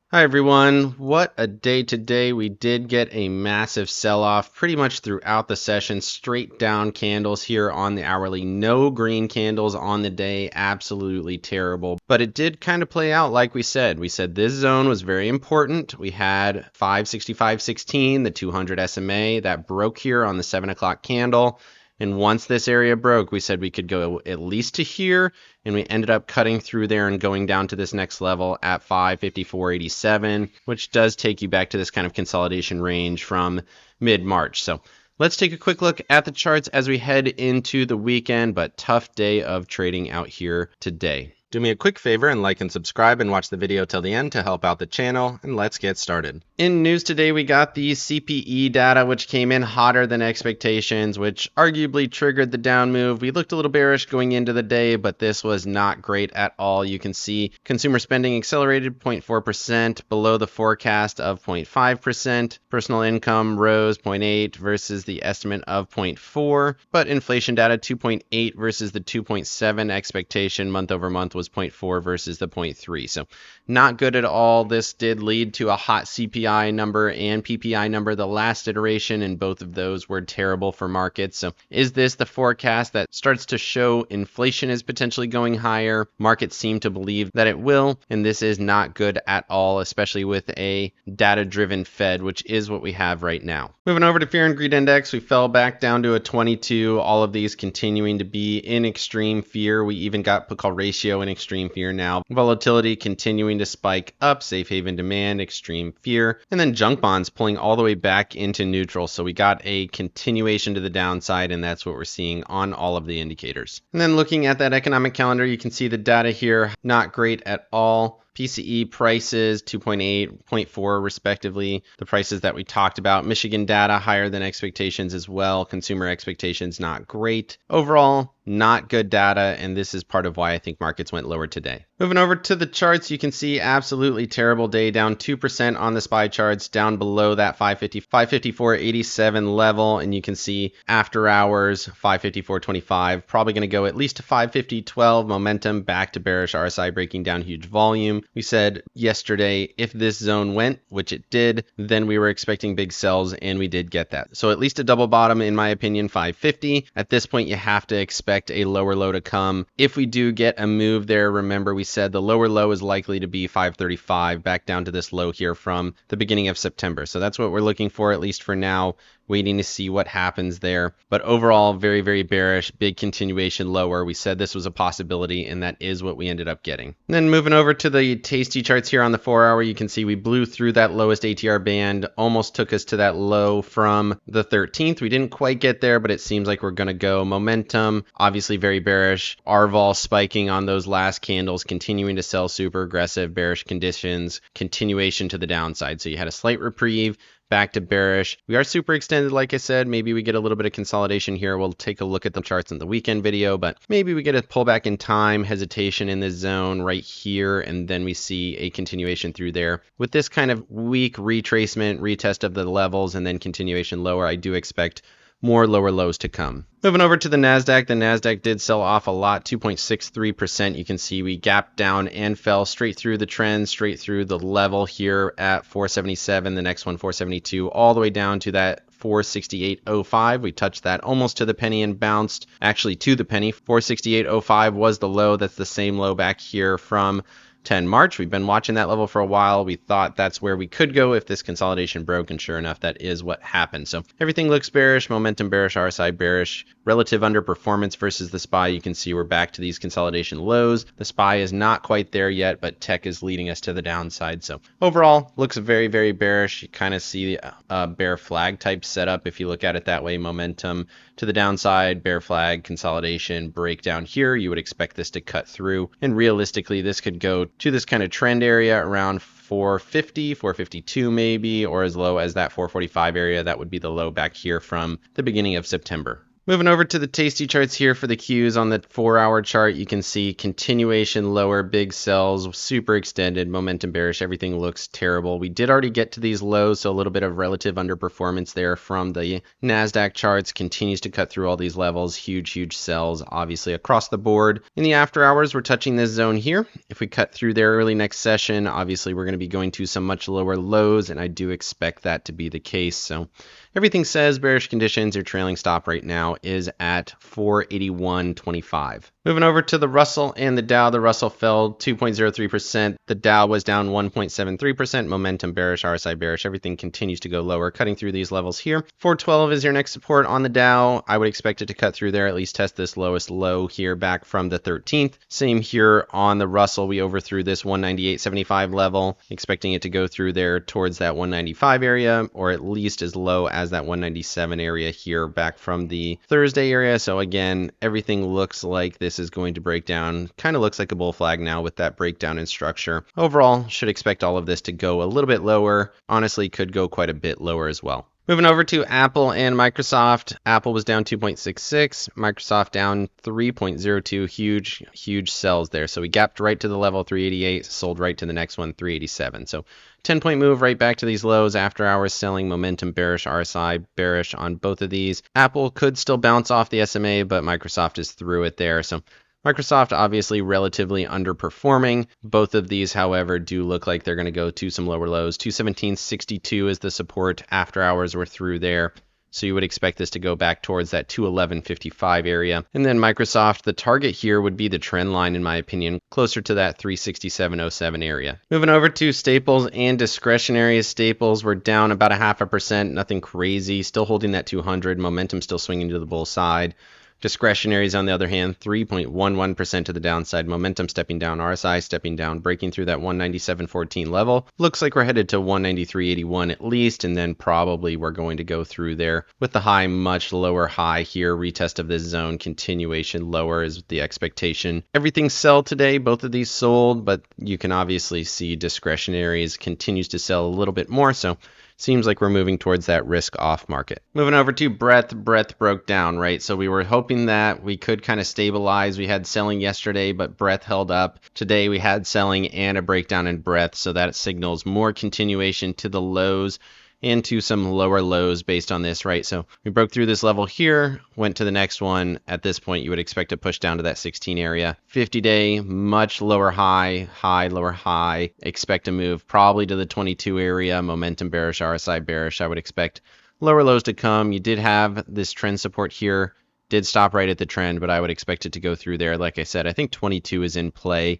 Hi everyone, what a day today. We did get a massive sell-off pretty much throughout the session, straight down candles here on the hourly, no green candles on the day, absolutely terrible. But it did kind of play out like we said. We said this zone was very important. We had 565.16, the 200 SMA that broke here on the 7 o'clock candle. And once this area broke, we said we could go at least to here, and we ended up cutting through there and going down to this next level at 554.87, which does take you back to this kind of consolidation range from mid-March. So let's take a quick look at the charts as we head into the weekend, but tough day of trading out here today. Do me a quick favor and like and subscribe and watch the video till the end to help out the channel, and let's get started. In news today, we got the CPE data, which came in hotter than expectations, which arguably triggered the down move. We looked a little bearish going into the day, but this was not great at all. You can see consumer spending accelerated 0.4% below the forecast of 0.5%. Personal income rose 0.8 versus the estimate of 0.4, but inflation data 2.8 versus the 2.7 expectation month over month was 0.4 versus the 0.3. So not good at all. This did lead to a hot CPI number and PPI number, the last iteration, and both of those were terrible for markets. So is this the forecast that starts to show inflation is potentially going higher? Markets seem to believe that it will, and this is not good at all, especially with a data-driven Fed, which is what we have right now. Moving over to Fear and Greed Index, we fell back down to a 22. All of these continuing to be in extreme fear. We even got put call ratio in extreme fear now. Volatility continuing to spike up, safe haven demand, extreme fear, and then junk bonds pulling all the way back into neutral. So we got a continuation to the downside, and that's what we're seeing on all of the indicators. And then looking at that economic calendar, you can see the data here, not great at all. PCE prices 2.8, 0.4 respectively, the prices that we talked about. Michigan data higher than expectations as well. Consumer expectations not great. Overall, not good data, and this is part of why I think markets went lower today. Moving over to the charts, you can see absolutely terrible day, down 2% on the SPY charts, down below that 554.87 level, and you can see after hours 554.25, probably going to go at least to 550.12, momentum back to bearish, RSI breaking down huge volume. We said yesterday if this zone went, which it did, then we were expecting big sells, and we did get that. So at least a double bottom, in my opinion, 550. At this point, you have to expect a lower low to come. If we do get a move there, remember we said the lower low is likely to be 535, back down to this low here from the beginning of September. So that's what we're looking for, at least for now, waiting to see what happens there. But overall, very, very bearish, big continuation lower. We said this was a possibility, and that is what we ended up getting. And then moving over to the Tasty charts here on the 4-hour, you can see we blew through that lowest ATR band, almost took us to that low from the 13th. We didn't quite get there, but it seems like we're going to go. Momentum, obviously very bearish. RVol spiking on those last candles, continuing to sell super aggressive, bearish conditions, continuation to the downside. So you had a slight reprieve, back to bearish. We are super extended, like I said. Maybe we get a little bit of consolidation here. We'll take a look at the charts in the weekend video, but maybe we get a pullback in time, hesitation in this zone right here, and then we see a continuation through there. With this kind of weak retracement, retest of the levels, and then continuation lower, I do expect more lower lows to come. Moving over to the NASDAQ did sell off a lot, 2.63%. You can see we gapped down and fell straight through the trend, straight through the level here at 477, the next one 472, all the way down to that 468.05. We touched that almost to the penny and bounced actually to the penny. 468.05 was the low. That's the same low back here from 10 March. We've been watching that level for a while. We thought that's where we could go if this consolidation broke, and sure enough, that is what happened. So everything looks bearish, momentum bearish, RSI bearish, relative underperformance versus the SPY. You can see we're back to these consolidation lows. The SPY is not quite there yet, but tech is leading us to the downside. So overall, looks very, very bearish. You kind of see a bear flag type setup if you look at it that way. Momentum to the downside, bear flag, consolidation, breakdown here. You would expect this to cut through, and realistically, this could go to this kind of trend area around 450, 452 maybe, or as low as that 445 area. That would be the low back here from the beginning of September. Moving over to the Tasty charts here for the Qs on the 4-hour chart, you can see continuation lower, big sells, super extended, momentum bearish, everything looks terrible. We did already get to these lows, so a little bit of relative underperformance there from the NASDAQ charts, continues to cut through all these levels, huge sells, obviously across the board. In the after hours, we're touching this zone here. If we cut through there early next session, obviously we're going to be going to some much lower lows, and I do expect that to be the case. So everything says bearish conditions. Your trailing stop right now is at 481.25. Moving over to the Russell and the Dow. The Russell fell 2.03%. The Dow was down 1.73%. Momentum bearish, RSI bearish. Everything continues to go lower, cutting through these levels here. 412 is your next support on the Dow. I would expect it to cut through there, at least test this lowest low here back from the 13th. Same here on the Russell. We overthrew this 198.75 level, expecting it to go through there towards that 195 area, or at least as low as that 197 area here back from the Thursday area. So again, everything looks like this is going to break down. Kind of looks like a bull flag now with that breakdown in structure. Overall, should expect all of this to go a little bit lower. Honestly, could go quite a bit lower as well. Moving over to Apple and Microsoft. Apple was down 2.66, Microsoft down 3.02. Huge sells there. So we gapped right to the level 388, sold right to the next one, 387. So 10-point move right back to these lows. After hours selling, momentum bearish, RSI bearish on both of these. Apple could still bounce off the SMA, but Microsoft is through it there. So Microsoft obviously relatively underperforming. Both of these, however, do look like they're going to go to some lower lows. 217.62 is the support. After hours we're through there. So you would expect this to go back towards that 211.55 area. And then Microsoft, the target here would be the trend line, in my opinion, closer to that 367.07 area. Moving over to staples and discretionary. Staples were down about 0.5%, nothing crazy. Still holding that 200. Momentum still swinging to the bull side. Discretionaries, on the other hand, 3.11% to the downside. Momentum stepping down, RSI stepping down, breaking through that 197.14 level. Looks like we're headed to 193.81 at least, and then probably we're going to go through there with the high much lower high here. Retest of this zone, continuation lower is the expectation. Everything sell today, both of these sold, but you can obviously see discretionaries continues to sell a little bit more, so seems like we're moving towards that risk off market. Moving over to Breadth. Breadth broke down, right? So we were hoping that we could kind of stabilize. We had selling yesterday, but Breadth held up. Today we had selling and a breakdown in Breadth, so that signals more continuation to the lows and to some lower lows based on this, right? So we broke through this level here, went to the next one. At this point, you would expect to push down to that 16 area. 50-day, much lower high, lower high. Expect to move probably to the 22 area. Momentum bearish, RSI bearish. I would expect lower lows to come. You did have this trend support here. Did stop right at the trend, but I would expect it to go through there. Like I said, I think 22 is in play,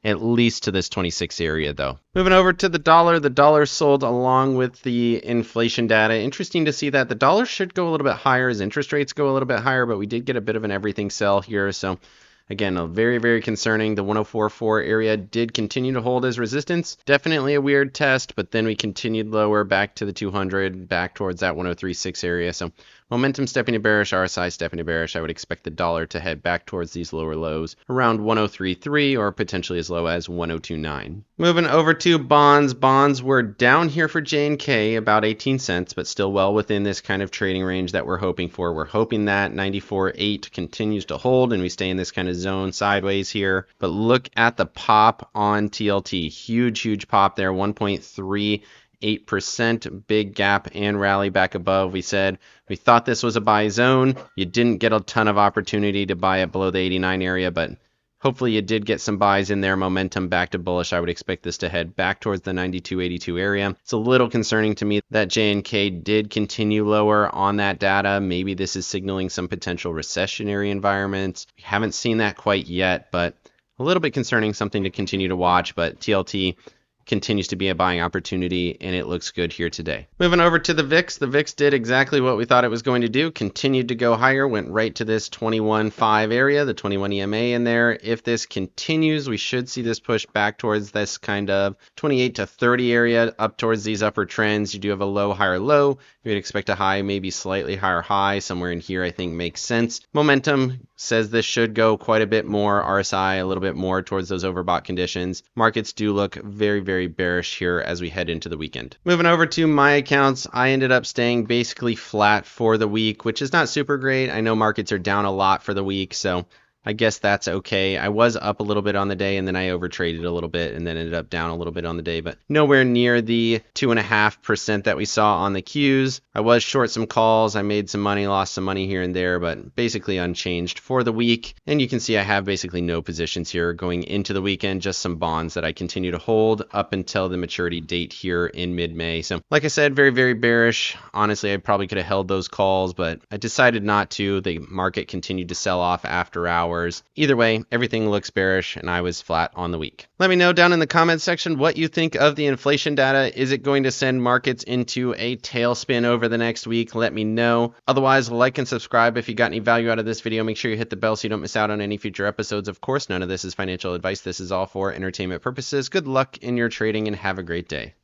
at least to this 26 area though. Moving over to the dollar sold along with the inflation data. Interesting to see that the dollar should go a little bit higher as interest rates go a little bit higher, but we did get a bit of an everything sell here. So again, a very concerning. The 104.4 area did continue to hold as resistance. Definitely a weird test, but then we continued lower back to the 200, back towards that 103.6 area. So momentum stepping to bearish, RSI stepping to bearish. I would expect the dollar to head back towards these lower lows around 103.3 or potentially as low as 102.9. Moving over to bonds. Bonds were down here for J&K about 18 cents, but still well within this kind of trading range that we're hoping for. We're hoping that 94.8 continues to hold and we stay in this kind of zone sideways here. But look at the pop on TLT. Huge pop there, 1.38%, big gap and rally back above. We said we thought this was a buy zone. You didn't get a ton of opportunity to buy it below the 89 area, but hopefully you did get some buys in there. Momentum back to bullish. I would expect this to head back towards the 92.82 area. It's a little concerning to me that J&K did continue lower on that data. Maybe this is signaling some potential recessionary environments. We haven't seen that quite yet, but a little bit concerning, something to continue to watch. But TLT continues to be a buying opportunity, and it looks good here today. Moving over to the VIX. The VIX did exactly what we thought it was going to do. Continued to go higher, went right to this 21.5 area, the 21 EMA in there. If this continues, we should see this push back towards this kind of 28 to 30 area, up towards these upper trends. You do have a low, higher low. You'd expect a high, maybe slightly higher high. Somewhere in here, I think makes sense. Momentum says this should go quite a bit more. RSI a little bit more towards those overbought conditions. Markets do look very very bearish here as we head into the weekend. Moving over to my accounts, I ended up staying basically flat for the week, which is not super great. I know markets are down a lot for the week, so I guess that's okay. I was up a little bit on the day, and then I overtraded a little bit and then ended up down a little bit on the day, but nowhere near the 2.5% that we saw on the Qs. I was short some calls. I made some money, lost some money here and there, but basically unchanged for the week. And you can see I have basically no positions here going into the weekend, just some bonds that I continue to hold up until the maturity date here in mid-May. So like I said, very, very bearish. Honestly, I probably could have held those calls, but I decided not to. The market continued to sell off after hours. Either way, everything looks bearish and I was flat on the week. Let me know down in the comments section what you think of the inflation data. Is it going to send markets into a tailspin over the next week? Let me know. Otherwise, like and subscribe if you got any value out of this video. Make sure you hit the bell so you don't miss out on any future episodes. Of course, none of this is financial advice. This is all for entertainment purposes. Good luck in your trading and have a great day.